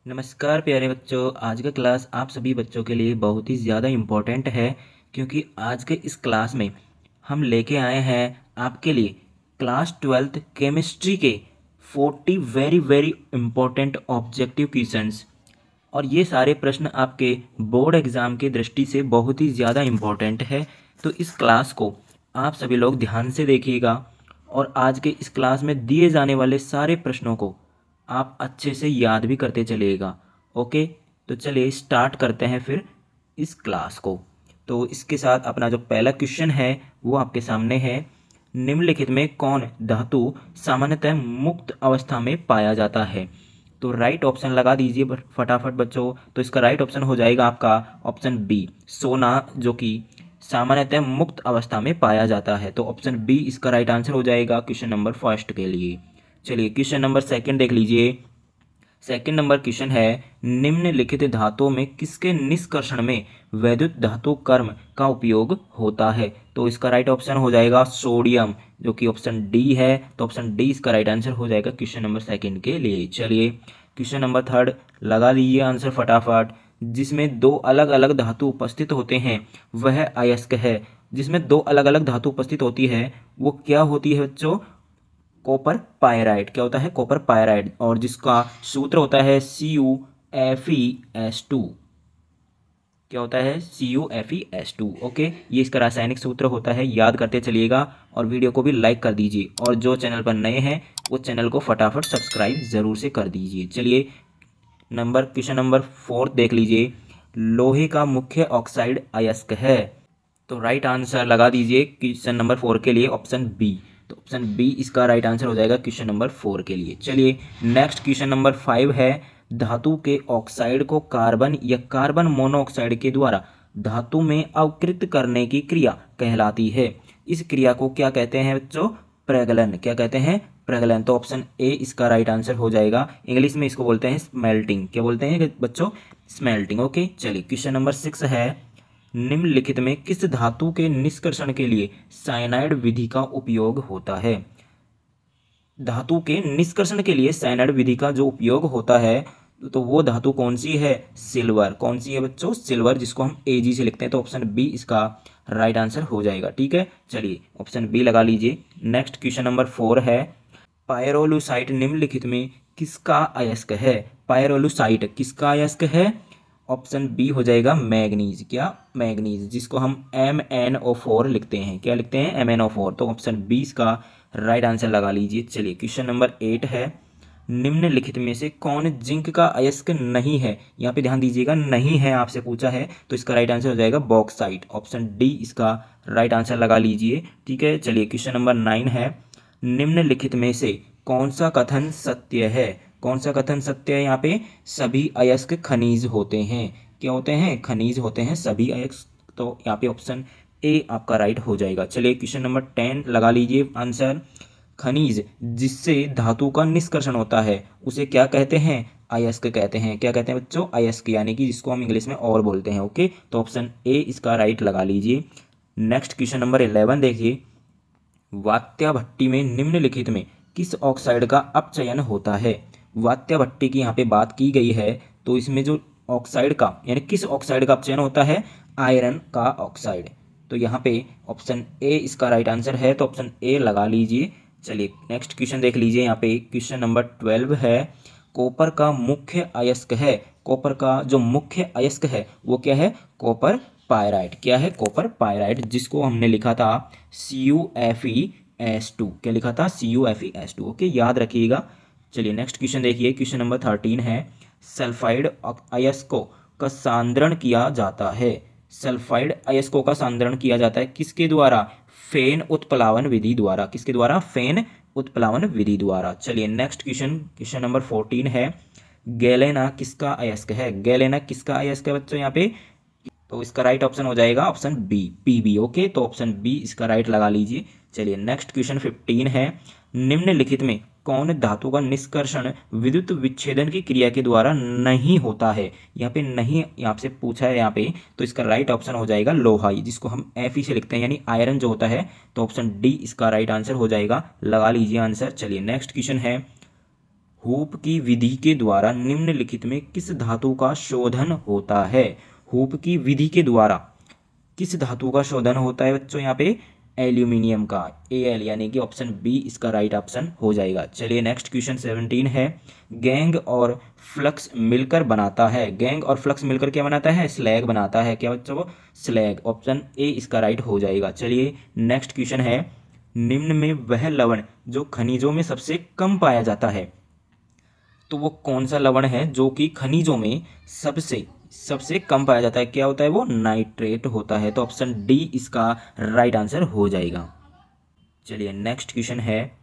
नमस्कार प्यारे बच्चों। आज का क्लास आप सभी बच्चों के लिए बहुत ही ज़्यादा इम्पोर्टेंट है, क्योंकि आज के इस क्लास में हम लेके आए हैं आपके लिए क्लास 12th केमिस्ट्री के 40 very very important objective questions. और ये सारे प्रश्न आपके बोर्ड एग्ज़ाम की दृष्टि से बहुत ही ज़्यादा इम्पोर्टेंट है। तो इस क्लास को आप सभी लोग ध्यान से देखिएगा और आज के इस क्लास में दिए जाने वाले सारे प्रश्नों को आप अच्छे से याद भी करते चलिएगा। ओके, तो चलिए स्टार्ट करते हैं फिर इस क्लास को। तो इसके साथ अपना जो पहला क्वेश्चन है वो आपके सामने है। निम्नलिखित में कौन धातु सामान्यतः मुक्त अवस्था में पाया जाता है? तो राइट ऑप्शन लगा दीजिए फटाफट बच्चों। तो इसका राइट ऑप्शन हो जाएगा आपका ऑप्शन बी, सोना, जो कि सामान्यतः मुक्त अवस्था में पाया जाता है। तो ऑप्शन बी इसका राइट आंसर हो जाएगा क्वेश्चन नंबर फर्स्ट के लिए। चलिए क्वेश्चन नंबर सेकंड देख लीजिए। सेकंड नंबर क्वेश्चन है, निम्नलिखित धातुओं में किसके निष्कर्षण में वैद्युत धातु कर्म का उपयोग होता है? तो इसका राइट ऑप्शन हो जाएगा सोडियम, जो कि ऑप्शन डी है। तो ऑप्शन डी इसका राइट आंसर हो जाएगा क्वेश्चन नंबर सेकंड के लिए। चलिए क्वेश्चन नंबर थर्ड लगा दीजिए आंसर फटाफट। जिसमें दो अलग अलग धातु उपस्थित होते हैं वह अयस्क है। जिसमें दो अलग अलग धातु उपस्थित होती है वो क्या होती है बच्चों? Copper pyrite. क्या होता है? Copper pyrite. और जिसका सूत्र होता है CuFeS2। क्या होता है? CuFeS2। ओके, ये इसका रासायनिक सूत्र होता है, याद करते चलिएगा और वीडियो को भी लाइक कर दीजिए। और जो चैनल पर नए हैं वो चैनल को फटाफट सब्सक्राइब जरूर से कर दीजिए। चलिए क्वेश्चन नंबर फोर्थ देख लीजिए। लोहे का मुख्य ऑक्साइड अयस्क है। तो राइट आंसर लगा दीजिए क्वेश्चन नंबर 4 के लिए ऑप्शन बी। तो ऑप्शन बी इसका राइट आंसर हो जाएगा क्वेश्चन नंबर 4 के लिए। चलिए नेक्स्ट क्वेश्चन नंबर 5 है। धातु के ऑक्साइड को कार्बन या कार्बन मोनोऑक्साइड के द्वारा धातु में अवकृत करने की क्रिया कहलाती है। इस क्रिया को क्या कहते हैं बच्चों? प्रगलन। क्या कहते हैं? प्रगलन। तो ऑप्शन ए इसका राइट आंसर हो जाएगा। इंग्लिश में इसको बोलते हैं स्मेल्टिंग। क्या बोलते हैं बच्चों? स्मेल्टिंग। ओके, चलिए क्वेश्चन नंबर 6 है। निम्नलिखित में किस धातु के निष्कर्षण के लिए साइनाइड विधि का उपयोग होता है? धातु के निष्कर्षण के लिए साइनाइड विधि का जो उपयोग होता है तो वो धातु कौन सी है? सिल्वर। कौन सी है बच्चों? सिल्वर, जिसको हम Ag से लिखते हैं। तो ऑप्शन बी इसका राइट आंसर हो जाएगा। ठीक है, चलिए ऑप्शन बी लगा लीजिए। नेक्स्ट क्वेश्चन नंबर 4 है। पायरोलुसाइट निम्नलिखित में किसका अयस्क है? पायरोलुसाइट किसका अयस्क है? ऑप्शन बी हो जाएगा मैग्नीज। क्या? मैग्नीज, जिसको हम MnO4 लिखते हैं। क्या लिखते हैं? MnO4। तो ऑप्शन बी इसका राइट आंसर लगा लीजिए। चलिए क्वेश्चन नंबर 8 है। निम्नलिखित में से कौन जिंक का अयस्क नहीं है? यहाँ पे ध्यान दीजिएगा, नहीं है आपसे पूछा है, तो इसका राइट आंसर हो जाएगा बॉक्साइट। ऑप्शन डी इसका राइट आंसर लगा लीजिए। ठीक है, चलिए क्वेश्चन नंबर 9 है। निम्नलिखित में से कौन सा कथन सत्य है? कौन सा कथन सत्य है? यहाँ पे सभी अयस्क खनिज होते हैं। क्या होते हैं? खनिज होते हैं सभी अयस्क। तो यहाँ पे ऑप्शन ए आपका राइट हो जाएगा। चलिए क्वेश्चन नंबर 10 लगा लीजिए आंसर। खनिज जिससे धातु का निष्कर्षण होता है उसे क्या कहते हैं? अयस्क कहते हैं। क्या कहते हैं बच्चों? अयस्क, यानी कि जिसको हम इंग्लिश में और बोलते हैं। ओके, तो ऑप्शन ए इसका राइट लगा लीजिए। नेक्स्ट क्वेश्चन नंबर 11 देखिए। वात्या भट्टी में निम्नलिखित में किस ऑक्साइड का अपचयन होता है? वात्या भट्टी की यहाँ पे बात की गई है, तो इसमें जो ऑक्साइड का यानी किस ऑक्साइड का अपचयन होता है? आयरन का ऑक्साइड। तो यहाँ पे ऑप्शन ए इसका राइट आंसर है। तो ऑप्शन ए लगा लीजिए। चलिए नेक्स्ट क्वेश्चन देख लीजिए। यहाँ पे क्वेश्चन नंबर 12 है। कॉपर का मुख्य अयस्क है। कॉपर का जो मुख्य अयस्क है वो क्या है? Copper pyrite. क्या है? कॉपर पायराइड, जिसको हमने लिखा था CuFeS2। क्या लिखा था? CuFeS2। ओके, याद रखिएगा। चलिए नेक्स्ट क्वेश्चन देखिए। क्वेश्चन नंबर 13 है। सल्फाइड अयस्कों का सांद्रण किया जाता है। सल्फाइड अयस्कों का सांद्रण किया जाता है किसके द्वारा? फेन उत्प्लावन विधि द्वारा। किसके द्वारा? फेन उत्प्लावन विधि द्वारा। चलिए नेक्स्ट क्वेश्चन, क्वेश्चन नंबर 14 है। गैलेना किसका अयस्क है? गैलेना किसका अयस्क है बच्चों यहाँ पे? तो इसका राइट ऑप्शन हो जाएगा ऑप्शन बी, Pb। ओके, तो ऑप्शन बी इसका राइट लगा लीजिए। चलिए नेक्स्ट क्वेश्चन 15 है। निम्नलिखित में कौन धातु का निष्कर्षण विद्युत विच्छेदन की क्रिया के द्वारा नहीं होता है? यहाँ पे नहीं आपसे पूछा है यहाँ पे, तो इसका राइट ऑप्शन हो जाएगा लोहा, जिसको हम Fe से लिखते हैं, यानी आयरन जो होता है। तो ऑप्शन डी इसका राइट आंसर हो जाएगा। लगा लीजिए आंसर। चलिए नेक्स्ट क्वेश्चन है। हूप की विधि के द्वारा निम्नलिखित में किस धातु का शोधन होता है? हूप की विधि के द्वारा किस धातु का शोधन होता है बच्चों? यहाँ पे एल्यूमिनियम का, Al, यानी कि ऑप्शन बी इसका राइट ऑप्शन हो जाएगा। चलिए नेक्स्ट क्वेश्चन 17 है, गैंग और फ्लक्स मिलकर बनाता है, गैंग और फ्लक्स मिलकर क्या बनाता है? स्लैग बनाता है। क्या बच्चों? स्लैग, ऑप्शन ए इसका राइट हो जाएगा। चलिए नेक्स्ट क्वेश्चन है, निम्न में वह लवण जो खनिजों में सबसे कम पाया जाता है, तो वो कौन सा लवण है जो कि खनिजों में सबसे सबसे कम पाया जाता है? क्या होता है वो? नाइट्रेट होता है। तो ऑप्शन डी इसका राइट आंसर हो जाएगा। चलिए नेक्स्ट क्वेश्चन है,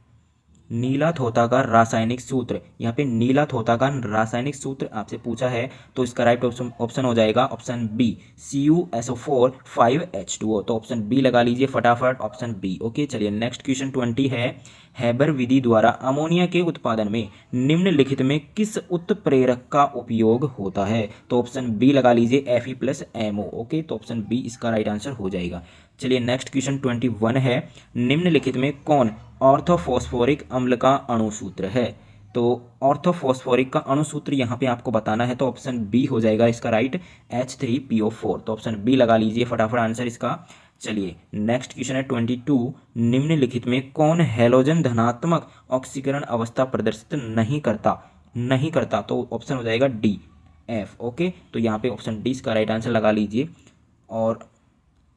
नीला थोथा का रासायनिक सूत्र, यहाँ पे नीला थोथा का रासायनिक सूत्र आपसे पूछा है, तो इसका राइट ऑप्शन हो जाएगा ऑप्शन बी, CuSO4 5H2O। तो ऑप्शन बी लगा लीजिए फटाफट, ऑप्शन बी। ओके, चलिए नेक्स्ट क्वेश्चन 20 है, हैबर विधि द्वारा अमोनिया के उत्पादन में निम्नलिखित में किस उत्प्रेरक का उपयोग होता है? तो ऑप्शन बी लगा लीजिए Fe+MO। ओके, तो ऑप्शन बी इसका राइट आंसर हो जाएगा। चलिए नेक्स्ट क्वेश्चन 21 है, निम्नलिखित में कौन ऑर्थोफॉस्फोरिक अम्ल का अणुसूत्र है? तो ऑर्थोफॉस्फोरिक का अणुसूत्र यहाँ पे आपको बताना है, तो ऑप्शन बी हो जाएगा इसका राइट, H3PO4। तो ऑप्शन बी लगा लीजिए फटाफट आंसर इसका। चलिए नेक्स्ट क्वेश्चन है 22, निम्नलिखित में कौन हैलोजन धनात्मक ऑक्सीकरण अवस्था प्रदर्शित नहीं करता? तो ऑप्शन हो जाएगा डी, F। ओके, तो यहाँ पे ऑप्शन डी इसका राइट आंसर लगा लीजिए। और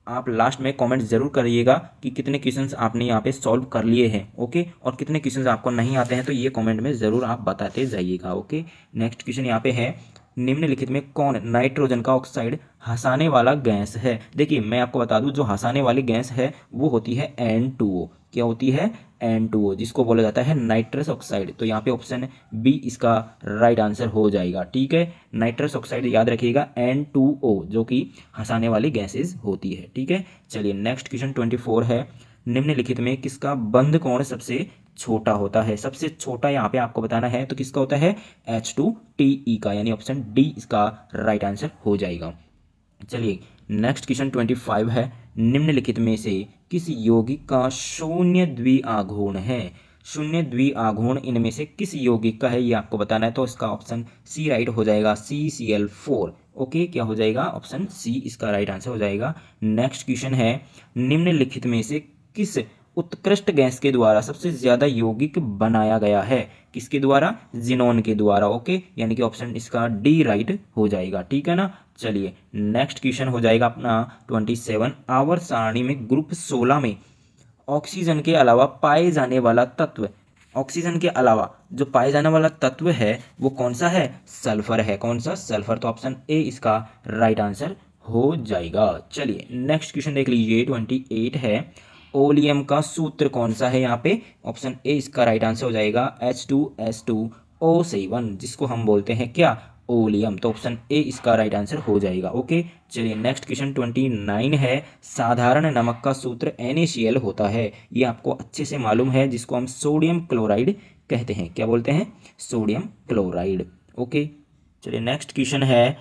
आप लास्ट में कमेंट जरूर करिएगा कि कितने क्वेश्चंस आपने यहाँ पे सॉल्व कर लिए हैं। ओके, और कितने क्वेश्चंस आपको नहीं आते हैं, तो ये कमेंट में ज़रूर आप बताते जाइएगा। ओके, नेक्स्ट क्वेश्चन यहाँ पे है, निम्नलिखित में कौन नाइट्रोजन का ऑक्साइड हंसाने वाला गैस है? देखिए मैं आपको बता दूं, जो हंसाने वाली गैस है वो होती है N2O। क्या होती है? N2O, जिसको बोला जाता है नाइट्रस ऑक्साइड। तो यहाँ पे ऑप्शन बी इसका राइट आंसर हो जाएगा। ठीक है, नाइट्रस ऑक्साइड याद रखिएगा, N2O, जो कि हंसाने वाली गैसेज होती है। ठीक है, चलिए नेक्स्ट क्वेश्चन 24 है, निम्नलिखित में किसका बंध कोण सबसे छोटा होता है? सबसे छोटा यहाँ पे आपको बताना है, तो किसका होता है? H2TE का, यानी ऑप्शन डी इसका राइट आंसर हो जाएगा। चलिए नेक्स्ट क्वेश्चन 25 है, निम्नलिखित में से किस यौगिक का शून्य द्विआघूर्ण है? शून्य द्विआघूर्ण इनमें से किस यौगिक का है, ये आपको बताना है, तो इसका ऑप्शन सी राइट हो जाएगा, CCl4। ओके, क्या हो जाएगा? ऑप्शन सी इसका राइट आंसर हो जाएगा। नेक्स्ट क्वेश्चन है, निम्नलिखित में से किस उत्कृष्ट गैस के द्वारा सबसे ज्यादा यौगिक बनाया गया है? किसके द्वारा? जिनोन के द्वारा। ओके, यानी कि ऑप्शन इसका डी राइट हो जाएगा। ठीक है ना। चलिए नेक्स्ट क्वेश्चन हो जाएगा अपना 27, आवर्त सारणी में ग्रुप 16 में ऑक्सीजन के अलावा पाए जाने वाला तत्व, ऑक्सीजन के अलावा जो पाए जाने वाला तत्व है वो कौन सा है? सल्फर है। कौन सा? सल्फर। तो ऑप्शन ए इसका राइट आंसर हो जाएगा। चलिए नेक्स्ट क्वेश्चन देख लीजिए 28 है, ओलियम का सूत्र कौन सा है? यहाँ पे ऑप्शन ए इसका राइट आंसर हो जाएगा, H2S2O7, जिसको हम बोलते हैं क्या? ओलियम। तो ऑप्शन ए इसका राइट आंसर हो जाएगा। ओके, चलिए नेक्स्ट क्वेश्चन 29 है, साधारण नमक का सूत्र NaCl होता है, ये आपको अच्छे से मालूम है, जिसको हम सोडियम क्लोराइड कहते हैं। क्या बोलते हैं? Sodium chloride. ओके, चलिए नेक्स्ट क्वेश्चन है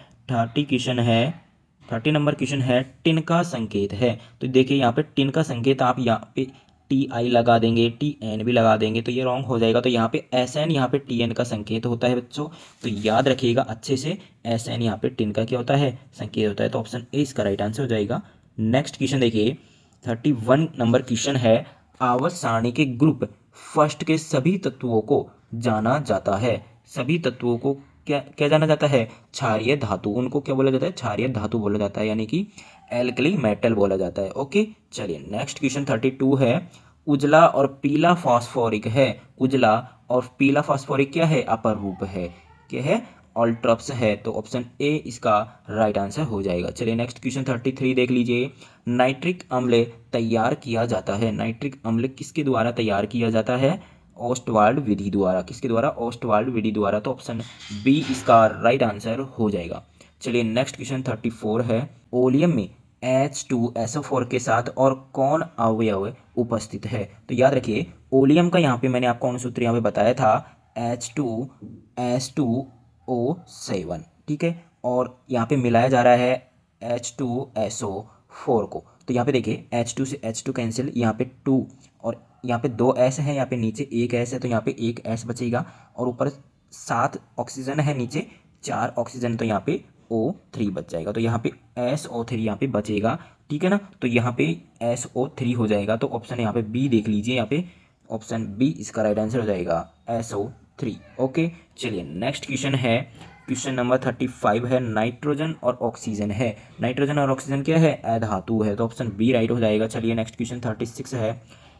30 नंबर क्वेश्चन है, टिन का संकेत है। तो देखिए यहाँ पे टिन का संकेत आप यहाँ पे Ti लगा देंगे, Tn भी लगा देंगे, तो ये रॉन्ग हो जाएगा। तो यहाँ पे Sn, यहाँ पे Tn का संकेत होता है बच्चों, तो याद रखिएगा अच्छे से, Sn यहाँ पे टिन का क्या होता है? संकेत होता है। तो ऑप्शन ए इसका राइट आंसर हो जाएगा। नेक्स्ट क्वेश्चन देखिए 31 नंबर क्वेश्चन है, आवर्त सारणी के ग्रुप फर्स्ट के सभी तत्वों को जाना जाता है, सभी तत्वों को क्या क्या जाना जाता है? क्षारीय धातु। उनको क्या बोला जाता है? क्षारीय धातु बोला जाता है, यानी कि एल्कली मेटल बोला जाता है। ओके, चलिए नेक्स्ट क्वेश्चन 32 है, उजला और पीला फास्फोरिक है, उजला और पीला फास्फोरिक क्या है? अपर रूप है, क्या है? ऑल्ट्रप्स है। तो ऑप्शन ए इसका राइट आंसर हो जाएगा। चलिए नेक्स्ट क्वेश्चन 33 देख लीजिए, नाइट्रिक अम्ल तैयार किया जाता है, नाइट्रिक अम्ल किसके द्वारा तैयार किया जाता है? ओस्टवाल्ड विधि द्वारा। किसके द्वारा? ओस्टवाल्ड विधि द्वारा। तो ऑप्शन बी इसका राइट आंसर हो जाएगा। चलिए नेक्स्ट क्वेश्चन 34 है, ओलियम में H2SO4 के साथ और कौन अवयव उपस्थित है? तो याद रखिए, ओलियम का यहाँ पे मैंने आपको अणुसूत्र यहाँ पे बताया था, H2S2O7। ठीक है, और यहाँ पे मिलाया जा रहा है H2SO4 को। तो यहाँ पे देखिए H2 से H2 कैंसिल, यहाँ पे 2 और यहाँ पे 2 S है, यहाँ पे नीचे 1 S है, तो यहाँ पे 1 S बचेगा और ऊपर 7 ऑक्सीजन है नीचे, 4 ऑक्सीजन, तो यहाँ पे O3 बच जाएगा। तो यहाँ पे SO3 यहाँ पे बचेगा, ठीक है ना। तो यहाँ पे SO3 हो जाएगा। तो ऑप्शन यहाँ पे बी देख लीजिए, यहाँ पे ऑप्शन बी इसका राइट आंसर हो जाएगा, SO3। ओके, चलिए नेक्स्ट क्वेश्चन है, क्वेश्चन नंबर 35 है, नाइट्रोजन और ऑक्सीजन है। नाइट्रोजन और ऑक्सीजन क्या है, अधातु है, तो ऑप्शन बी राइट हो जाएगा। चलिए नेक्स्ट क्वेश्चन 36 है,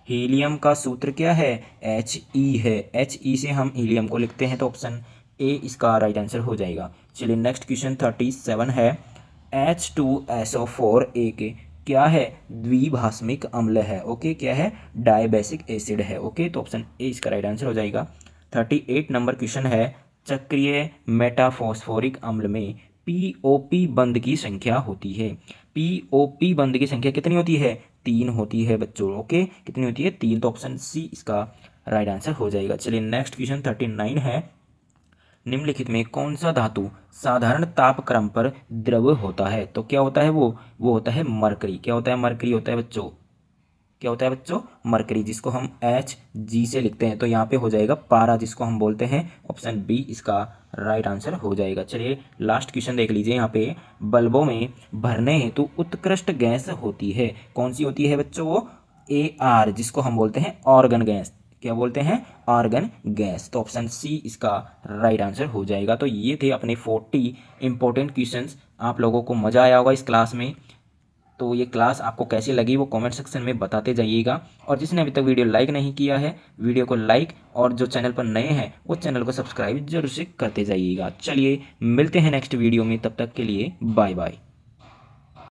हीलियम का सूत्र क्या है, He है, He से हम हीलियम को लिखते हैं, तो ऑप्शन ए इसका राइट आंसर हो जाएगा। चलिए नेक्स्ट क्वेश्चन 37 है, H2SO4 एक क्या है, द्विभाषमिक अम्ल है। ओके, क्या है, डायबेसिक एसिड है। ओके, तो ऑप्शन ए इसका राइट आंसर हो जाएगा। 38 नंबर क्वेश्चन है, चक्रीय मेटाफॉस्फोरिक अम्ल में POP बंध की संख्या होती है। POP बंध की संख्या कितनी होती है, 3 होती है बच्चों। ओके, कितनी होती है, 3, तो ऑप्शन सी इसका राइट आंसर हो जाएगा। चलिए नेक्स्ट क्वेश्चन 39 है, निम्नलिखित में कौन सा धातु साधारण ताप क्रम पर द्रव होता है। तो क्या होता है वो होता है मरकरी। क्या होता है, मरकरी होता है बच्चों, क्या होता है बच्चों, मरकरी, जिसको हम Hg से लिखते हैं। तो यहाँ पे हो जाएगा पारा, जिसको हम बोलते हैं, ऑप्शन बी इसका राइट आंसर हो जाएगा। चलिए लास्ट क्वेश्चन देख लीजिए, यहाँ पे बल्बों में भरने हेतु उत्कृष्ट गैस होती है, कौन सी होती है बच्चों, वो AR, जिसको हम बोलते हैं ऑर्गन गैस। क्या बोलते हैं, ऑर्गन गैस। तो ऑप्शन सी इसका राइट आंसर हो जाएगा। तो ये थे अपने 40 इंपॉर्टेंट क्वेश्चंस। आप लोगों को मज़ा आया होगा इस क्लास में। तो ये क्लास आपको कैसी लगी वो कमेंट सेक्शन में बताते जाइएगा, और जिसने अभी तक वीडियो लाइक नहीं किया है, वीडियो को लाइक, और जो चैनल पर नए हैं वो चैनल को सब्सक्राइब जरूर से करते जाइएगा। चलिए मिलते हैं नेक्स्ट वीडियो में, तब तक के लिए बाय बाय।